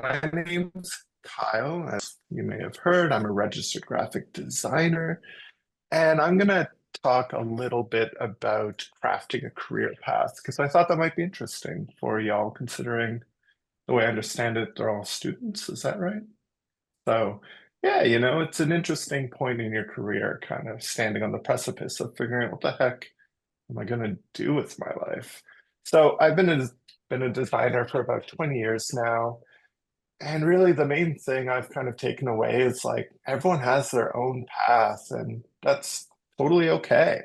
my name's Kyle. As you may have heard, I'm a registered graphic designer, and I'm going to talk a little bit about crafting a career path because I thought that might be interesting for y'all, considering the way I understand it, they're all students. Is that right? So, yeah, it's an interesting point in your career, kind of standing on the precipice of figuring out what the heck am I going to do with my life. So, I've been a designer for about 20 years now. And really, the main thing I've kind of taken away is like everyone has their own path, and that's totally okay.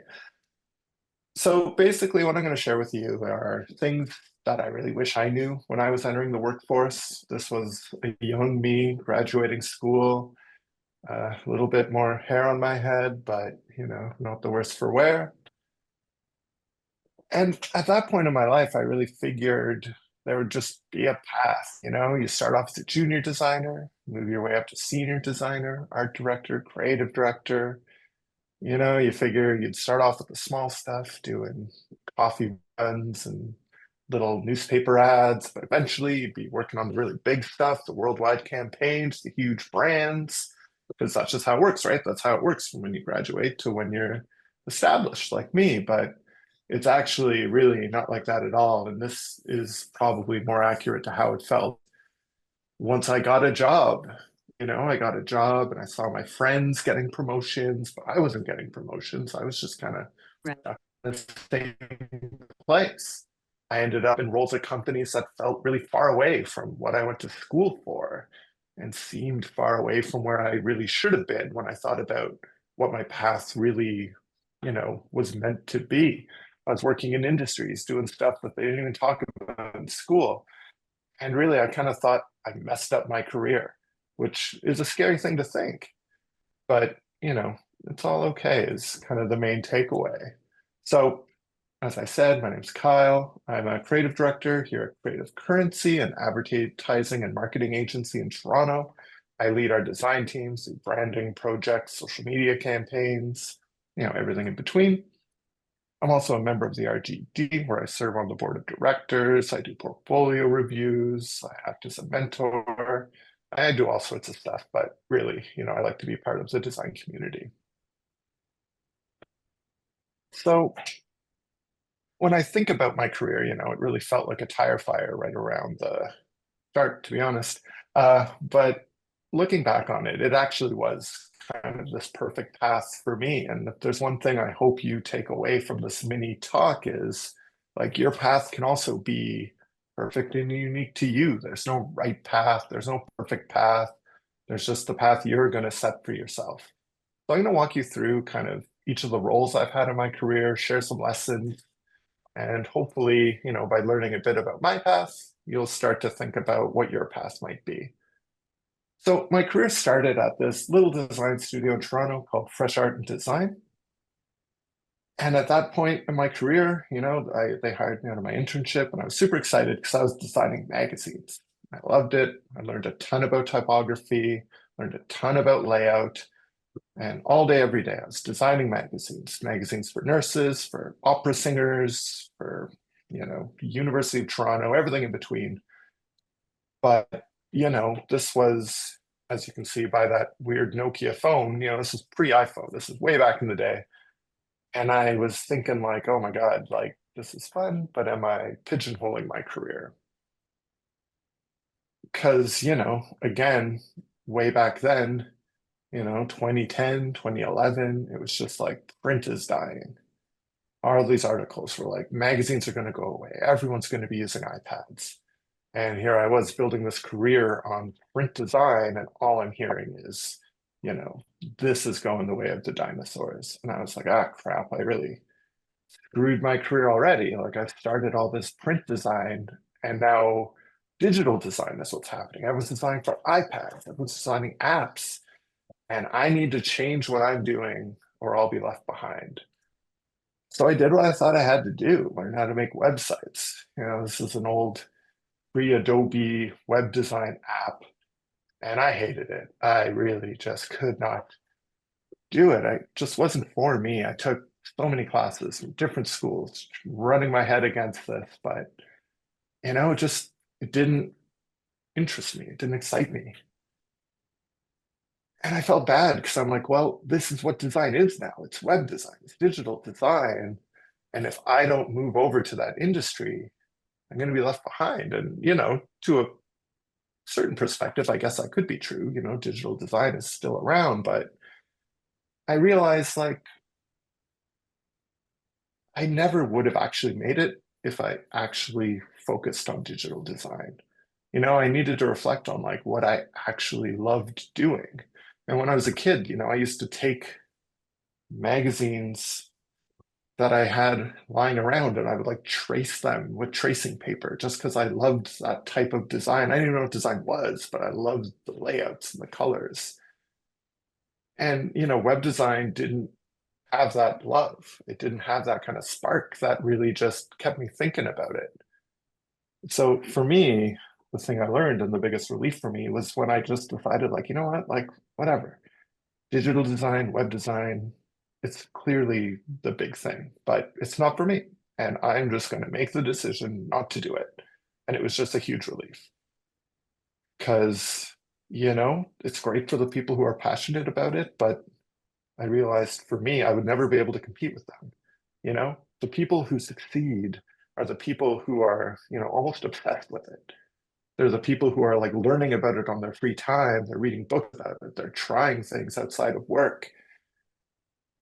So basically, what I'm going to share with you are things that I really wish I knew when I was entering the workforce. This was a young me graduating school, a little bit more hair on my head, but not the worse for wear. And at that point in my life, I really figured there would just be a path. You start off as a junior designer, move your way up to senior designer, art director, creative director. You figure you'd start off with the small stuff, doing coffee runs and little newspaper ads, but eventually you'd be working on the really big stuff, the worldwide campaigns, the huge brands, because that's just how it works, right? That's how it works from when you graduate to when you're established, like me. But it's actually really not like that at all. And this is probably more accurate to how it felt once I got a job. I got a job and I saw my friends getting promotions, but I wasn't getting promotions. I was just kind of Right. stuck in the same place. I ended up in roles at companies that felt really far away from what I went to school for and seemed far away from where I really should have been when I thought about what my path really, was meant to be. I was working in industries doing stuff that they didn't even talk about in school. And really, I kind of thought I messed up my career, which is a scary thing to think. But, it's all okay, is kind of the main takeaway. So, as I said, my name's Kyle. I'm a creative director here at Creative Currency, an advertising and marketing agency in Toronto. I lead our design teams, do branding projects, social media campaigns, everything in between. I'm also a member of the RGD, where I serve on the board of directors. I do portfolio reviews. I act as a mentor. I do all sorts of stuff, but really, I like to be part of the design community. So when I think about my career, it really felt like a tire fire right around the start, to be honest. But looking back on it, it actually was kind of this perfect path for me. And if there's one thing I hope you take away from this mini talk is like your path can also be perfect and unique to you. There's no right path, there's no perfect path. There's just the path you're going to set for yourself. So I'm going to walk you through kind of each of the roles I've had in my career, share some lessons, and hopefully, by learning a bit about my path, you'll start to think about what your path might be. So my career started at this little design studio in Toronto called Fresh Art and Design. And at that point in my career, they hired me out of my internship, and I was super excited because I was designing magazines. I loved it. I learned a ton about typography, learned a ton about layout, and all day, every day, I was designing magazines for nurses, for opera singers, for, University of Toronto, everything in between. But, this was, as you can see by that weird Nokia phone, this is pre-iPhone. This is way back in the day. And I was thinking like, oh my God, like this is fun, but am I pigeonholing my career? Because, again, way back then, 2010, 2011, it was just like print is dying. All these articles were like, magazines are going to go away. Everyone's going to be using iPads. And here I was building this career on print design, and all I'm hearing is, you know, this is going the way of the dinosaurs. And I was like, ah, crap, I really screwed my career already. Like I've started all this print design, and now digital design is what's happening. Everyone's designing for iPads, everyone's designing apps, and I need to change what I'm doing or I'll be left behind. So I did what I thought I had to do, learn how to make websites. This is an old pre-Adobe web design app, and I hated it. I really just could not do it. I just wasn't for me. I took so many classes from different schools, running my head against this, but it just it didn't interest me. It didn't excite me. And I felt bad because I'm like, well, this is what design is now. It's web design, it's digital design. And if I don't move over to that industry, I'm going to be left behind. And, to a certain perspective, I guess that could be true. Digital design is still around, but I realized like I never would have actually made it if I actually focused on digital design. I needed to reflect on like what I actually loved doing. And when I was a kid, I used to take magazines that I had lying around and I would like trace them with tracing paper just because I loved that type of design. I didn't even know what design was, but I loved the layouts and the colors. And, web design didn't have that love. It didn't have that kind of spark that really just kept me thinking about it. So for me, the thing I learned and the biggest relief for me was when I just decided, like, you know what, like, whatever. Digital design, web design, it's clearly the big thing, but it's not for me. And I'm just going to make the decision not to do it. And it was just a huge relief because, it's great for the people who are passionate about it, but I realized for me, I would never be able to compete with them. The people who succeed are the people who are, almost obsessed with it. They're the people who are like learning about it on their free time. They're reading books about it. They're trying things outside of work.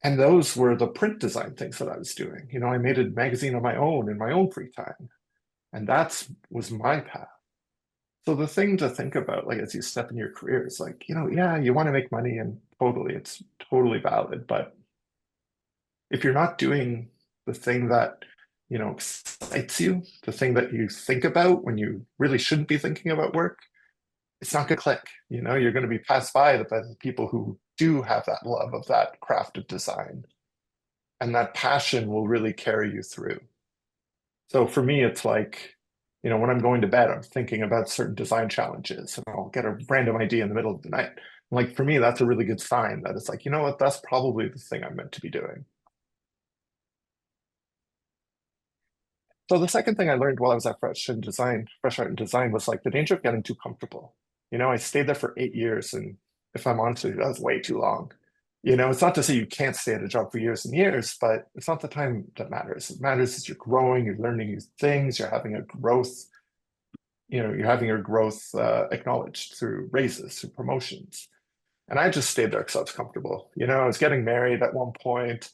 And those were the print design things that I was doing. I made a magazine on my own in my own free time. And that's was my path. So the thing to think about, like as you step in your career, is like, yeah, you want to make money and totally, it's totally valid. But if you're not doing the thing that, excites you, the thing that you think about when you really shouldn't be thinking about work, it's not going to click. You're going to be passed by the people who do have that love of that craft of design. And that passion will really carry you through. So for me, it's like, when I'm going to bed, I'm thinking about certain design challenges and I'll get a random idea in the middle of the night. Like for me, that's a really good sign that it's like, you know what, that's probably the thing I'm meant to be doing. So the second thing I learned while I was at Fresh Art and Design was like the danger of getting too comfortable. I stayed there for 8 years, and if I'm honest with you, that was way too long. It's not to say you can't stay at a job for years and years, but it's not the time that matters. It matters is you're growing, you're learning new things, you're having a growth, you're having your growth acknowledged through raises, through promotions. And I just stayed there because I was comfortable. I was getting married at one point.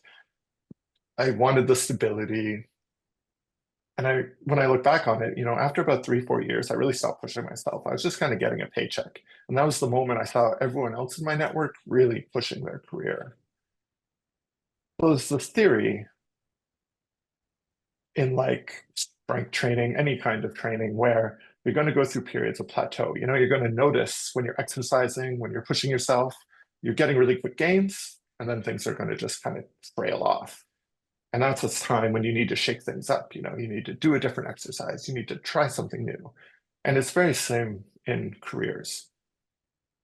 I wanted the stability. And when I look back on it, after about 3, 4 years, I really stopped pushing myself. I was just kind of getting a paycheck. And that was the moment I saw everyone else in my network really pushing their career. So there's this theory in like strength training, any kind of training, where you're going to go through periods of plateau. You're going to notice when you're exercising, when you're pushing yourself, you're getting really quick gains, and then things are going to just kind of trail off. And that's a time when you need to shake things up. You need to do a different exercise. You need to try something new. And it's very same in careers.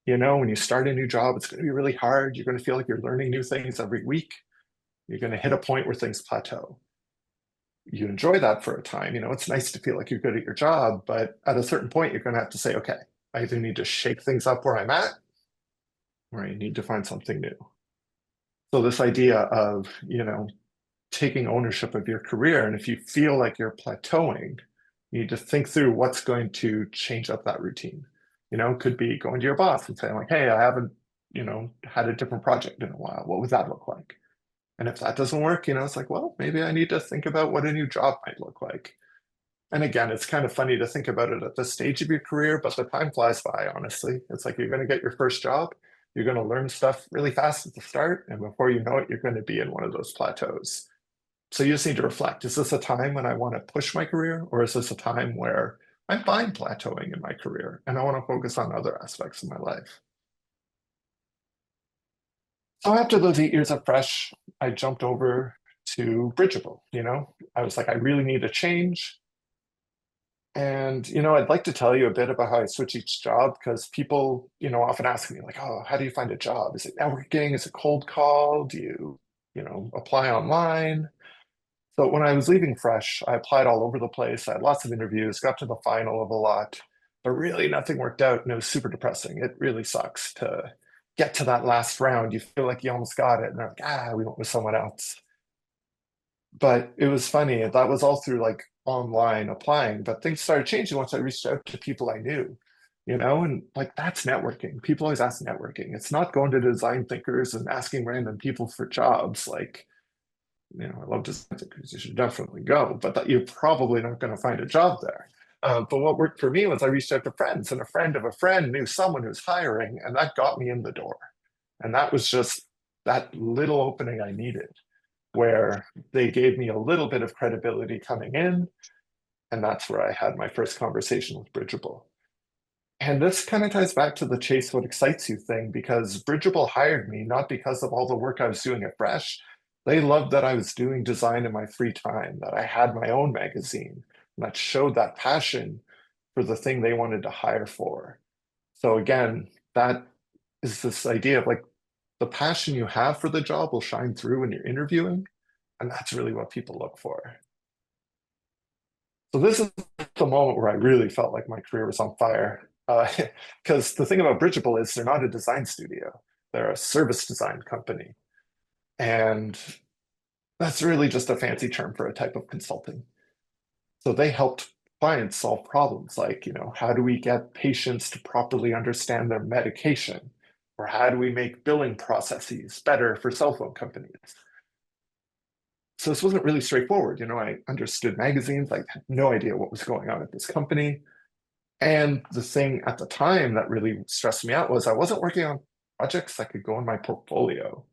When you start a new job, it's going to be really hard. You're going to feel like you're learning new things every week. You're going to hit a point where things plateau. You enjoy that for a time. It's nice to feel like you're good at your job, but at a certain point, you're going to have to say, okay, I either need to shake things up where I'm at, or I need to find something new. So this idea of, taking ownership of your career. And if you feel like you're plateauing, you need to think through what's going to change up that routine. It could be going to your boss and saying like, hey, I haven't, had a different project in a while. What would that look like? And if that doesn't work, it's like, well, maybe I need to think about what a new job might look like. And again, it's kind of funny to think about it at this stage of your career, but the time flies by, honestly. It's like you're going to get your first job, you're going to learn stuff really fast at the start, and before you know it, you're going to be in one of those plateaus. So you just need to reflect. Is this a time when I want to push my career, or is this a time where I'm fine plateauing in my career and I want to focus on other aspects of my life? So after those 8 years of Fresh, I jumped over to Bridgeable. I was like, I really need a change. And, I'd like to tell you a bit about how I switch each job because people, often ask me, like, oh, how do you find a job? Is it networking? Is it cold call? Do you, apply online? So when I was leaving Fresh, I applied all over the place. I had lots of interviews, got to the final of a lot. but really nothing worked out and it was super depressing. It really sucks to get to that last round. You feel like you almost got it and they're like, we went with someone else. But it was funny. That was all through like online applying, but things started changing once I reached out to people I knew, and like that's networking. People always ask networking. It's not going to design thinkers and asking random people for jobs. Like, I love design thinkers. You should definitely go, but that you're probably not going to find a job there. But what worked for me was I reached out to friends, and a friend of a friend knew someone who's hiring, and that got me in the door. And that was just that little opening I needed where they gave me a little bit of credibility coming in. And that's where I had my first conversation with Bridgeable. And this kind of ties back to the chase what excites you thing because Bridgeable hired me not because of all the work I was doing at Fresh. They loved that I was doing design in my free time, that I had my own magazine, and that showed that passion for the thing they wanted to hire for. So again, that is this idea of like the passion you have for the job will shine through when you're interviewing. And that's really what people look for. So this is the moment where I really felt like my career was on fire. Because the thing about Bridgeable is they're not a design studio. They're a service design company. And that's really just a fancy term for a type of consulting. So they helped clients solve problems like, how do we get patients to properly understand their medication? Or how do we make billing processes better for cell phone companies? So this wasn't really straightforward. I understood magazines. I had no idea what was going on at this company. And the thing at the time that really stressed me out was I wasn't working on projects that could go in my portfolio.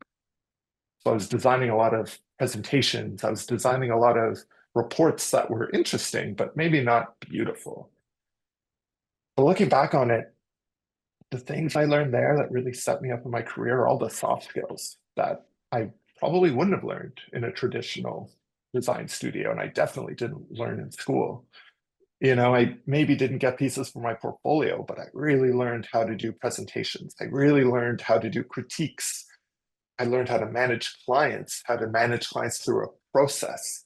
So I was designing a lot of presentations. I was designing a lot of reports that were interesting, but maybe not beautiful. But looking back on it, the things I learned there that really set me up in my career are all the soft skills that I probably wouldn't have learned in a traditional design studio. And I definitely didn't learn in school. I maybe didn't get pieces for my portfolio, but I really learned how to do presentations. I really learned how to do critiques. I learned how to manage clients, how to manage clients through a process.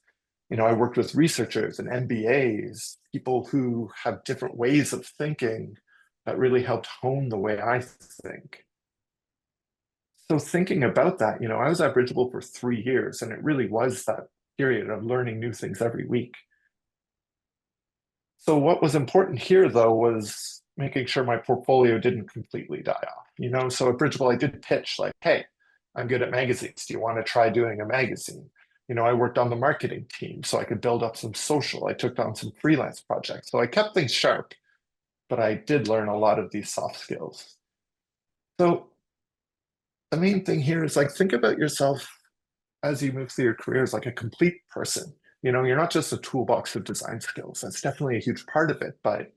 I worked with researchers and MBAs, people who have different ways of thinking that really helped hone the way I think. So thinking about that, I was at Bridgeable for 3 years, and it really was that period of learning new things every week. So what was important here, though, was making sure my portfolio didn't completely die off. So at Bridgeable, I did pitch like, hey, I'm good at magazines. Do you want to try doing a magazine? I worked on the marketing team so I could build up some social. I took on some freelance projects. So I kept things sharp, but I did learn a lot of these soft skills. So the main thing here is like, think about yourself as you move through your career as like a complete person. You're not just a toolbox of design skills. That's definitely a huge part of it. But,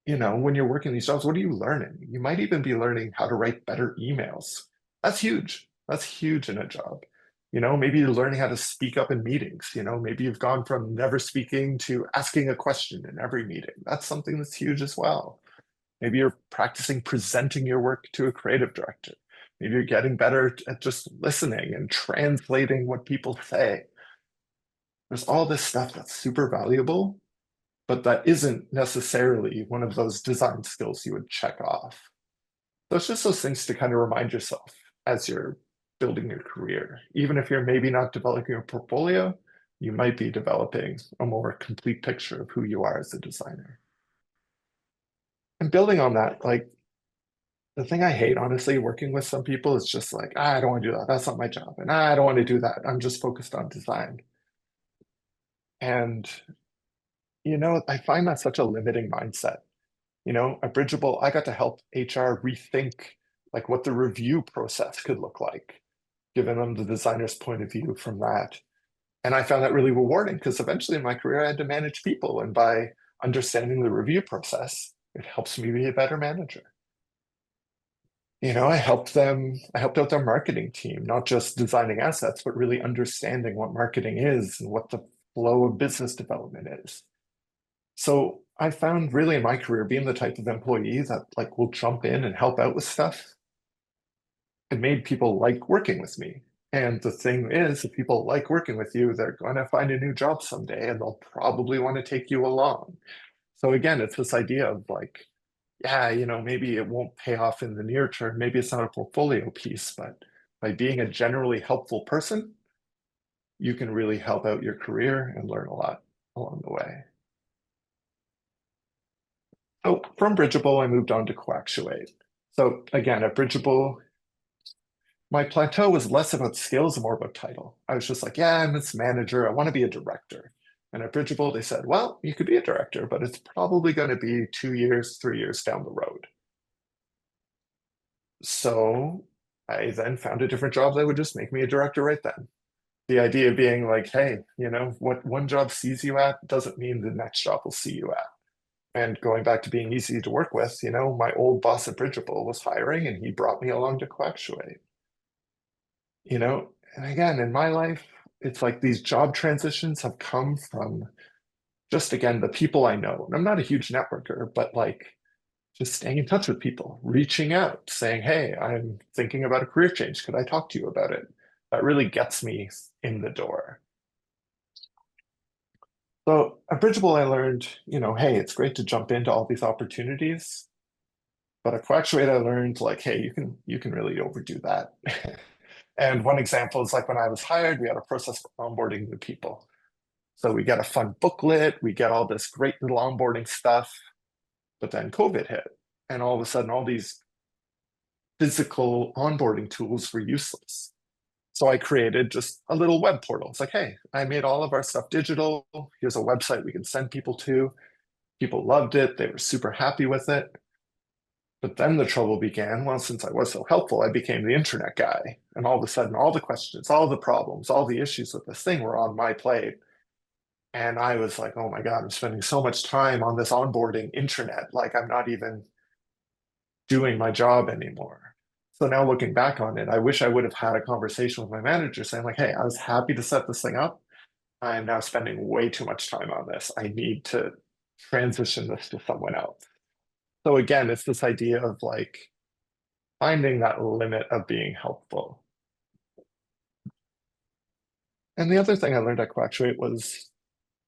when you're working these jobs, what are you learning? You might even be learning how to write better emails. That's huge. That's huge in a job. Maybe you're learning how to speak up in meetings. Maybe you've gone from never speaking to asking a question in every meeting. That's something that's huge as well. Maybe you're practicing presenting your work to a creative director. Maybe you're getting better at just listening and translating what people say. There's all this stuff that's super valuable, but that isn't necessarily one of those design skills you would check off. So it's just those things to kind of remind yourself as you're building your career. Even if you're maybe not developing a portfolio, you might be developing a more complete picture of who you are as a designer. And building on that, like the thing I hate, honestly, working with some people is just like, I don't want to do that. That's not my job. And I don't want to do that. I'm just focused on design. And, I find that such a limiting mindset. At Bridgeable, I got to help HR rethink like what the review process could look like, giving them the designer's point of view from that. And I found that really rewarding because eventually in my career, I had to manage people. And by understanding the review process, it helps me be a better manager. I helped out their marketing team, not just designing assets, but really understanding what marketing is and what the flow of business development is. So I found really in my career being the type of employee that like will jump in and help out with stuff. It made people like working with me. And the thing is, if people like working with you, they're going to find a new job someday and they'll probably want to take you along. So again, it's this idea of like, yeah, maybe it won't pay off in the near term. Maybe it's not a portfolio piece, but by being a generally helpful person, you can really help out your career and learn a lot along the way. So from Bridgeable, I moved on to Coactuate. So again, at Bridgeable, my plateau was less about skills and more about title. I was just like, yeah, I'm this manager. I want to be a director. And at Bridgeable, they said, well, you could be a director, but it's probably going to be 2 years, 3 years down the road. So I then found a different job that would just make me a director right then. The idea being like, hey, what one job sees you at doesn't mean the next job will see you at. And going back to being easy to work with, my old boss at Bridgeable was hiring and he brought me along to Coactuate. And again, in my life, it's like these job transitions have come from just again the people I know. And I'm not a huge networker, but like just staying in touch with people, reaching out, saying, hey, I'm thinking about a career change. Could I talk to you about it? That really gets me in the door. So at Bridgeable, I learned, hey, it's great to jump into all these opportunities. But at Coactuate, I learned like, hey, you can really overdo that. And one example is like when I was hired, we had a process for onboarding new people. So we get a fun booklet, we get all this great little onboarding stuff, but then COVID hit. And all of a sudden, all these physical onboarding tools were useless. So I created just a little web portal. It's like, hey, I made all of our stuff digital. Here's a website we can send people to. People loved it. They were super happy with it. But then the trouble began. Well, since I was so helpful, I became the internet guy. And all of a sudden, all the questions, all the problems, all the issues with this thing were on my plate. And I was like, oh my God, I'm spending so much time on this onboarding internet. Like I'm not even doing my job anymore. So now looking back on it, I wish I would have had a conversation with my manager saying, like, hey, I was happy to set this thing up. I'm now spending way too much time on this. I need to transition this to someone else. So again, it's this idea of like finding that limit of being helpful. And the other thing I learned at Coactuate was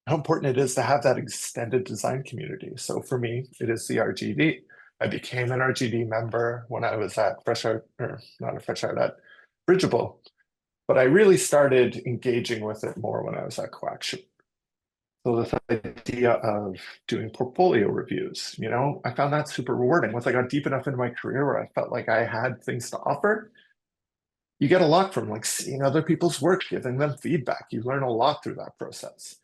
how important it is to have that extended design community. So for me, it is the RGD. I became an RGD member when I was at Fresh Art, or not at Fresh Art, at Bridgeable, but I really started engaging with it more when I was at Coactuate. So this idea of doing portfolio reviews, I found that super rewarding. Once I got deep enough into my career where I felt like I had things to offer, you get a lot from like seeing other people's work, giving them feedback. You learn a lot through that process.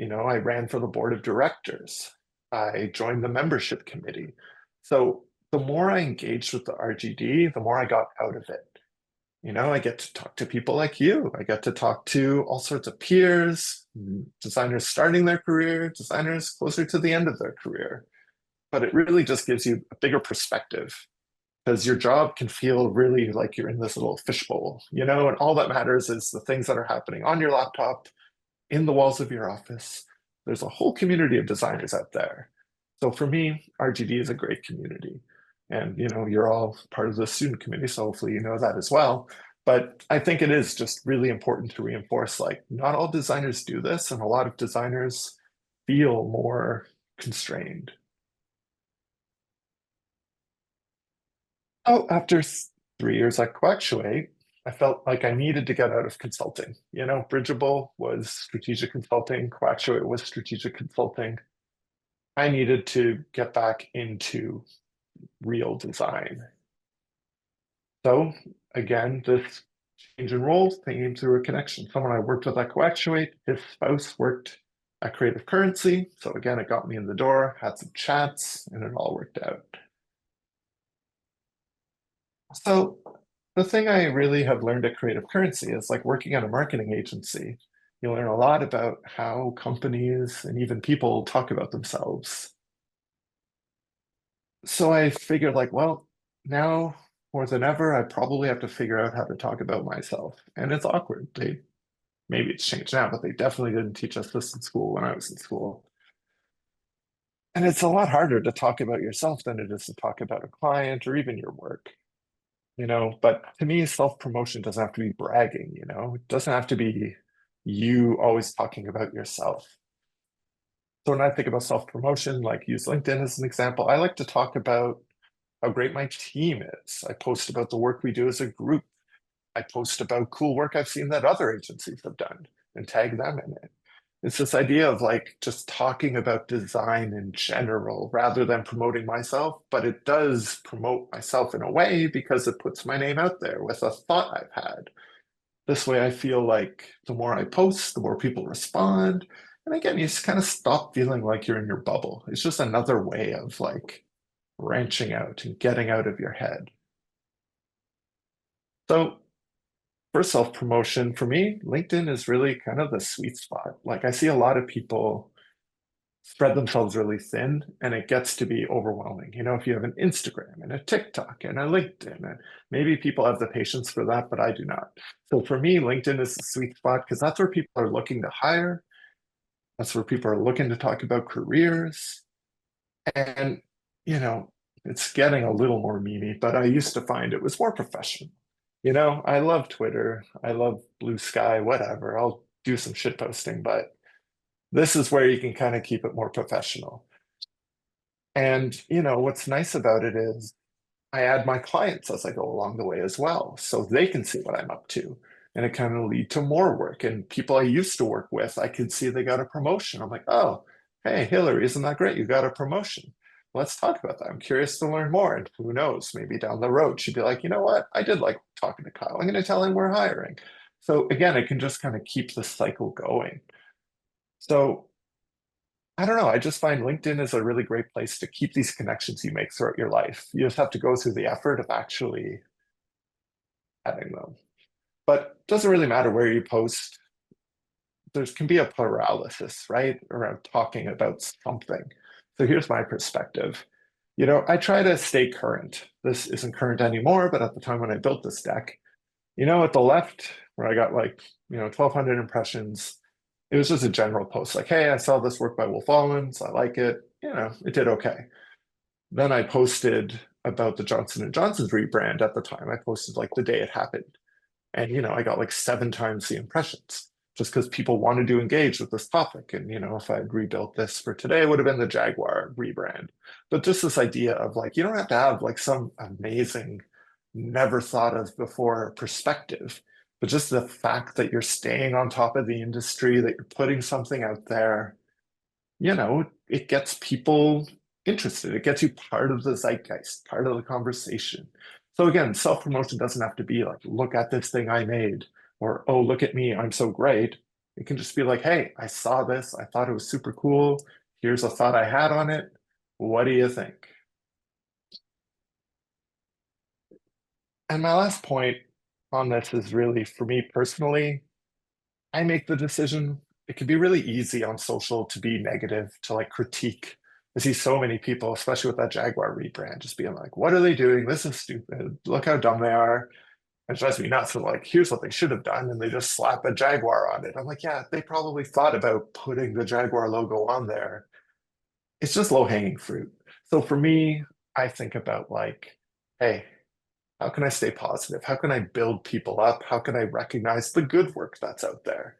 I ran for the board of directors. I joined the membership committee. So the more I engaged with the RGD, the more I got out of it. I get to talk to people like you. I get to talk to all sorts of peers, designers starting their career, designers closer to the end of their career. But it really just gives you a bigger perspective because your job can feel really like you're in this little fishbowl, and all that matters is the things that are happening on your laptop, in the walls of your office. There's a whole community of designers out there. So for me, RGD is a great community. And you're all part of the student committee, so hopefully you know that as well. But I think it is just really important to reinforce like not all designers do this, and a lot of designers feel more constrained. Oh, after 3 years at Coactuate, I felt like I needed to get out of consulting. Bridgeable was strategic consulting, Coactuate was strategic consulting. I needed to get back into real design. So again, this change in roles came through a connection. Someone I worked with at Coactuate, his spouse worked at Creative Currency. So again, it got me in the door, had some chats, and it all worked out. So the thing I really have learned at Creative Currency is like working at a marketing agency. You learn a lot about how companies and even people talk about themselves. So I figured like, well, now more than ever, I probably have to figure out how to talk about myself. And it's awkward. Maybe it's changed now, but they definitely didn't teach us this in school when I was in school. And it's a lot harder to talk about yourself than it is to talk about a client or even your work. But to me, self-promotion doesn't have to be bragging, it doesn't have to be you always talking about yourself. So when I think about self-promotion, like use LinkedIn as an example, I like to talk about how great my team is. I post about the work we do as a group. I post about cool work I've seen that other agencies have done and tag them in it. It's this idea of like just talking about design in general rather than promoting myself, but it does promote myself in a way because it puts my name out there with a thought I've had. This way I feel like the more I post, the more people respond. And again, you just kind of stop feeling like you're in your bubble. It's just another way of like branching out and getting out of your head. So for self-promotion, for me, LinkedIn is really kind of the sweet spot. Like I see a lot of people spread themselves really thin and it gets to be overwhelming. You know, if you have an Instagram and a TikTok and a LinkedIn, and maybe people have the patience for that, but I do not. So for me, LinkedIn is the sweet spot because that's where people are looking to hire. That's where people are looking to talk about careers. And, you know, it's getting a little more memey, but I used to find it was more professional. You know, I love Twitter. I love Blue Sky, whatever. I'll do some shit posting, but this is where you can kind of keep it more professional. And, you know, what's nice about it is I add my clients as I go along the way as well, so they can see what I'm up to. And it kind of lead to more work. And people I used to work with, I could see they got a promotion. I'm like, oh, hey, Hillary, isn't that great? You got a promotion. Let's talk about that. I'm curious to learn more. And who knows, maybe down the road, she'd be like, you know what? I did like talking to Kyle. I'm going to tell him we're hiring. So again, it can just kind of keep the cycle going. So I don't know. I just find LinkedIn is a really great place to keep these connections you make throughout your life. You just have to go through the effort of actually having them. But it doesn't really matter where you post. There can be a paralysis, right, around talking about something. So here's my perspective. You know, I try to stay current. This isn't current anymore, but at the time when I built this deck, you know, at the left, where I got like, 1,200 impressions, it was just a general post like, hey, I saw this work by Wolf Owens. I like it. You know, it did okay. Then I posted about the Johnson & Johnson's rebrand at the time. I posted like the day it happened. And, I got like 7 times the impressions just because people wanted to engage with this topic. And, if I had rebuilt this for today, it would have been the Jaguar rebrand. But just this idea of like, you don't have to have like some amazing, never thought of before perspective, but just the fact that you're staying on top of the industry, that you're putting something out there, it gets people interested. It gets you part of the zeitgeist, part of the conversation. So again, self-promotion doesn't have to be like, look at this thing I made, or oh, look at me, I'm so great. It can just be like, hey, I saw this, I thought it was super cool. Here's a thought I had on it. What do you think? And my last point on this is really for me personally, I make the decision. It can be really easy on social to be negative, to like critique. I see so many people, especially with that Jaguar rebrand, just being like, what are they doing? This is stupid. Look how dumb they are. And it drives me nuts. So like, here's what they should have done. And they just slap a Jaguar on it. I'm like, yeah, they probably thought about putting the Jaguar logo on there. It's just low hanging fruit. So for me, I think about like, hey, how can I stay positive? How can I build people up? How can I recognize the good work that's out there?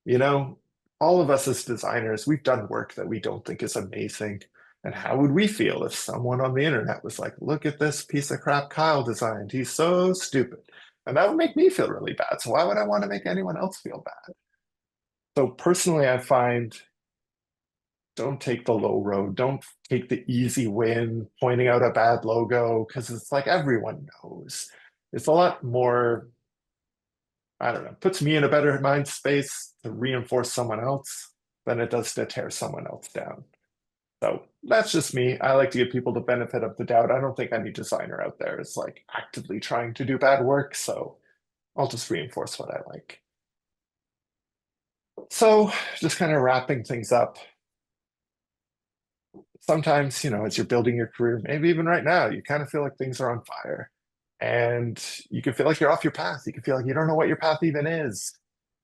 You know, all of us as designers, we've done work that we don't think is amazing. And how would we feel if someone on the internet was like, look at this piece of crap Kyle designed. He's so stupid. And that would make me feel really bad. So why would I want to make anyone else feel bad? So personally, I find don't take the low road. Don't take the easy win, pointing out a bad logo, because it's like everyone knows. It's a lot more, I don't know, puts me in a better mind space to reinforce someone else than it does to tear someone else down. So that's just me. I like to give people the benefit of the doubt. I don't think any designer out there is like actively trying to do bad work. So I'll just reinforce what I like. So just kind of wrapping things up. Sometimes, as you're building your career, maybe even right now, you kind of feel like things are on fire and you can feel like you're off your path. You can feel like you don't know what your path even is.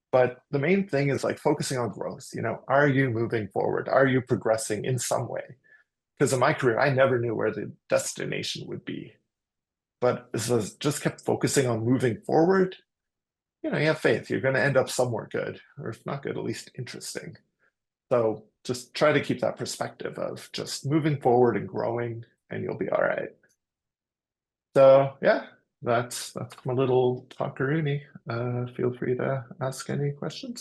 But the main thing is like focusing on growth. Are you moving forward? Are you progressing in some way? Because in my career, I never knew where the destination would be. But as I just kept focusing on moving forward, you have faith. You're going to end up somewhere good, or if not good, at least interesting. So just try to keep that perspective of just moving forward and growing, and you'll be all right. So yeah, that's my little talkaroonie. Feel free to ask any questions.